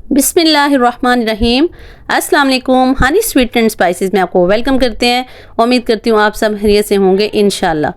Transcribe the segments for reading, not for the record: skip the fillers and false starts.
बिस्मिल्लाहिर्रहमानिर्रहीम। अस्सलाम वालेकुम। हनी स्वीट एंड स्पाइसेस में आपको वेलकम करते हैं। उम्मीद करती हूँ आप सब खैरियत से होंगे इंशाल्लाह।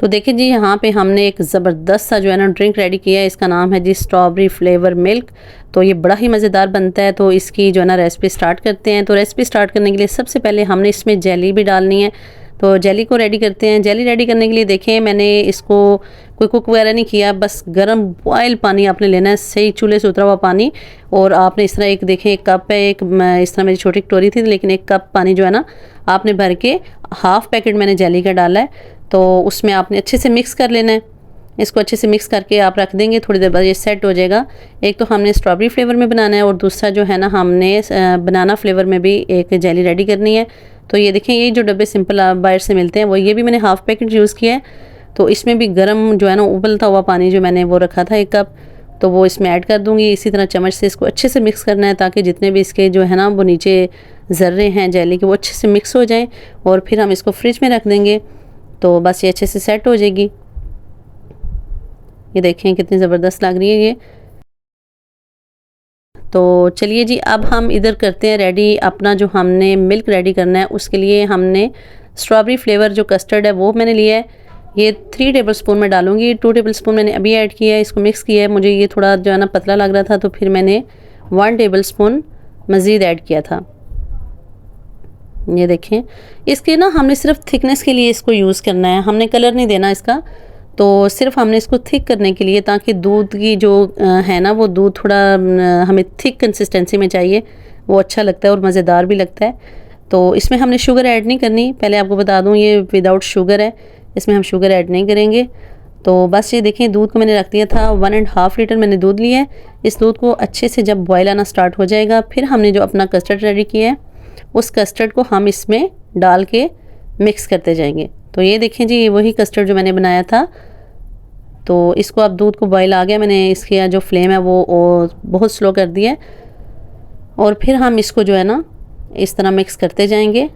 तो देखिए जी, यहाँ पे हमने एक ज़बरदस्त सा जो है ना ड्रिंक रेडी किया है। इसका नाम है जी स्ट्रॉबेरी फ्लेवर मिल्क। तो ये बड़ा ही मज़ेदार बनता है। तो इसकी जो है ना रेसिपी स्टार्ट करते हैं। तो रेसिपी स्टार्ट करने के लिए सबसे पहले हमने इसमें जेली भी डालनी है। तो जेली को रेडी करते हैं। जेली रेडी करने के लिए देखें, मैंने इसको कोई कुक वगैरह नहीं किया, बस गर्म बॉयल पानी आपने लेना है, सही चूल्हे से उतरा हुआ पानी। और आपने इस तरह एक देखें, एक कप है, एक इस तरह मेरी छोटी कटोरी थी, लेकिन एक कप पानी जो है ना आपने भर के हाफ़ पैकेट मैंने जेली का डाला है। तो उसमें आपने अच्छे से मिक्स कर लेना है। इसको अच्छे से मिक्स करके आप रख देंगे, थोड़ी देर बाद ये सेट हो जाएगा। एक तो हमने स्ट्रॉबेरी फ्लेवर में बनाना है और दूसरा जो है ना हमने बनाना फ्लेवर में भी एक जेली रेडी करनी है। तो ये देखें, ये जो डब्बे सिंपल बाहर से मिलते हैं वो ये भी मैंने हाफ़ पैकेट यूज़ किया है। तो इसमें भी गर्म जो है ना उबलता हुआ पानी जो मैंने वो रखा था 1 कप, तो वो इसमें ऐड कर दूंगी। इसी तरह चम्मच से इसको अच्छे से मिक्स करना है ताकि जितने भी इसके जो है ना वो नीचे ज़र्रे हैं जेली के वो अच्छे से मिक्स हो जाएं। और फिर हम इसको फ्रिज में रख देंगे। तो बस ये अच्छे से सेट हो जाएगी। ये देखें कितनी ज़बरदस्त लग रही है ये। तो चलिए जी, अब हम इधर करते हैं रेडी अपना जो हमने मिल्क रेडी करना है। उसके लिए हमने स्ट्रॉबेरी फ्लेवर जो कस्टर्ड है वो मैंने लिया है। ये 3 टेबल स्पून में डालूंगी। 2 टेबल स्पून मैंने अभी ऐड किया है, इसको मिक्स किया है। मुझे ये थोड़ा जो है ना पतला लग रहा था, तो फिर मैंने 1 टेबल स्पून मज़ीद ऐड किया था। ये देखें, इसके ना हमने सिर्फ थिकनेस के लिए इसको यूज़ करना है, हमने कलर नहीं देना इसका। तो सिर्फ हमने इसको थिक करने के लिए, ताकि दूध की जो है ना वो दूध थोड़ा हमें थिक कंसिस्टेंसी में चाहिए, वो अच्छा लगता है और मज़ेदार भी लगता है। तो इसमें हमने शुगर ऐड नहीं करनी, पहले आपको बता दूं ये विदाउट शुगर है, इसमें हम शुगर ऐड नहीं करेंगे। तो बस ये देखें, दूध को मैंने रख दिया था 1.5 लीटर मैंने दूध लिया है। इस दूध को अच्छे से जब बॉयल आना स्टार्ट हो जाएगा, फिर हमने जो अपना कस्टर्ड रेडी किया है उस कस्टर्ड को हम इसमें डाल के मिक्स करते जाएंगे। तो ये देखें जी, ये वही कस्टर्ड जो मैंने बनाया था। तो इसको अब दूध को बॉयल आ गया, मैंने इसका जो फ्लेम है वो बहुत स्लो कर दिया है। और फिर हम इसको जो है ना इस तरह मिक्स करते जाएंगे।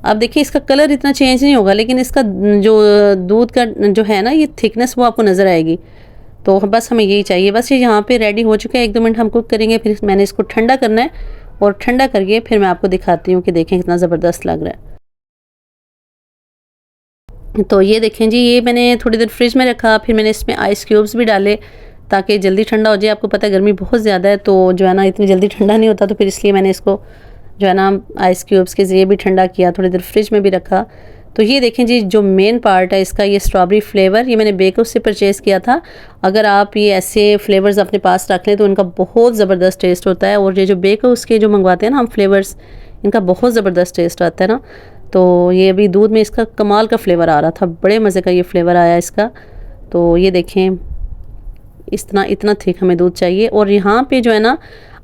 अब देखिए, इसका कलर इतना चेंज नहीं होगा, लेकिन इसका जो दूध का जो है ना ये थिकनेस वो आपको नज़र आएगी। तो बस हमें यही चाहिए। बस ये यहाँ पे रेडी हो चुका है। 1-2 मिनट हम कुक करेंगे, फिर मैंने इसको ठंडा करना है। और ठंडा करके फिर मैं आपको दिखाती हूँ कि देखें कितना ज़बरदस्त लग रहा है। तो ये देखें जी, ये मैंने थोड़ी देर फ्रिज में रखा, फिर मैंने इसमें आइस क्यूब्स भी डाले ताकि जल्दी ठंडा हो जाए। आपको पता है गर्मी बहुत ज़्यादा है, तो जो है ना इतनी जल्दी ठंडा नहीं होता, तो फिर इसलिए मैंने इसको जो है ना आइस क्यूब्स के ज़रिए भी ठंडा किया, थोड़ी देर फ्रिज में भी रखा। तो ये देखें जी, जो मेन पार्ट है इसका, ये स्ट्रॉबेरी फ्लेवर, ये मैंने बेकर्स से परचेज़ किया था। अगर आप ये ऐसे फ्लेवर्स अपने पास रख लें तो इनका बहुत ज़बरदस्त टेस्ट होता है। और ये जो बेकर्स के जो मंगवाते हैं ना हम फ्लेवर्स, इनका बहुत ज़बरदस्त टेस्ट आता है ना। तो ये अभी दूध में इसका कमाल का फ्लेवर आ रहा था, बड़े मज़े का ये फ्लेवर आया इसका। तो ये देखें, इतना थिक हमें दूध चाहिए। और यहाँ पे जो है ना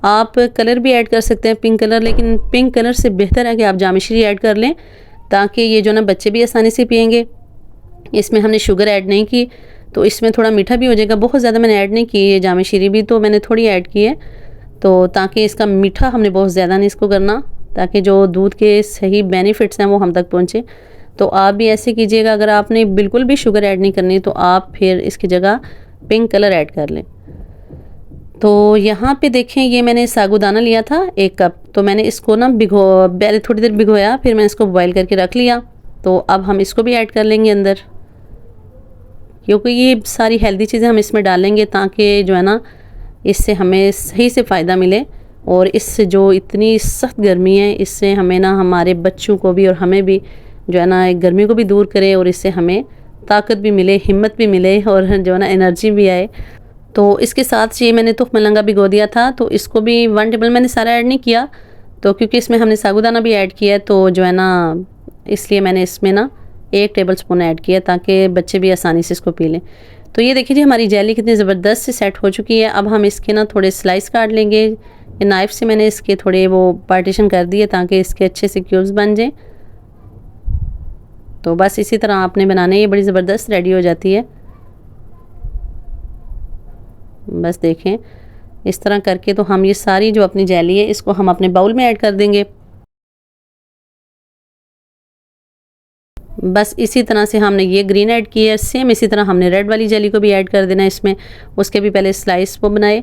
आप कलर भी ऐड कर सकते हैं, पिंक कलर, लेकिन पिंक कलर से बेहतर है कि आप जाम शीरी ऐड कर लें, ताकि ये जो ना बच्चे भी आसानी से पियेंगे। इसमें हमने शुगर ऐड नहीं की, तो इसमें थोड़ा मीठा भी हो जाएगा। बहुत ज़्यादा मैंने ऐड नहीं की है जाम शीरी भी, तो मैंने थोड़ी ऐड की है। तो ताकि इसका मीठा हमने बहुत ज़्यादा नहीं इसको करना, ताकि जो दूध के सही बेनिफिट्स हैं वो हम तक पहुँचे। तो आप भी ऐसे कीजिएगा। अगर आपने बिल्कुल भी शुगर ऐड नहीं करनी तो आप फिर इसकी जगह पिंक कलर ऐड कर लें। तो यहाँ पे देखें, ये मैंने साबूदाना लिया था 1 कप, तो मैंने इसको ना पहले थोड़ी देर भिगोया, फिर मैंने इसको बॉईल करके रख लिया। तो अब हम इसको भी ऐड कर लेंगे अंदर, क्योंकि ये सारी हेल्दी चीज़ें हम इसमें डालेंगे ताकि जो है ना इससे हमें सही से फ़ायदा मिले। और इससे जो इतनी सख्त गर्मी है, इससे हमें ना हमारे बच्चों को भी और हमें भी जो है ना एक गर्मी को भी दूर करे, और इससे हमें ताकत भी मिले, हिम्मत भी मिले, और जो है ना एनर्जी भी आए। तो इसके साथ ये मैंने तुख मलंगा भिगो दिया था, तो इसको भी 1 टेबल मैंने सारा ऐड नहीं किया, तो क्योंकि इसमें हमने साबूदाना भी ऐड किया है, तो जो है ना इसलिए मैंने इसमें ना 1 टेबल स्पून ऐड किया ताकि बच्चे भी आसानी से इसको पी लें। तो ये देखिए जी, हमारी जेली कितनी ज़बरदस्त से सेट हो चुकी है। अब हम इसके ना थोड़े स्लाइस काट लेंगे। ये नाइफ़ से मैंने इसके थोड़े वो पार्टीशन कर दिए ताकि इसके अच्छे से क्यूब्स बन जाएँ। तो बस इसी तरह आपने बनाने, ये बड़ी ज़बरदस्त रेडी हो जाती है। बस देखें, इस तरह करके तो हम ये सारी जो अपनी जेली है इसको हम अपने बाउल में ऐड कर देंगे। बस इसी तरह से हमने ये ग्रीन ऐड की है, सेम इसी तरह हमने रेड वाली जेली को भी ऐड कर देना है इसमें। उसके भी पहले स्लाइस वो बनाए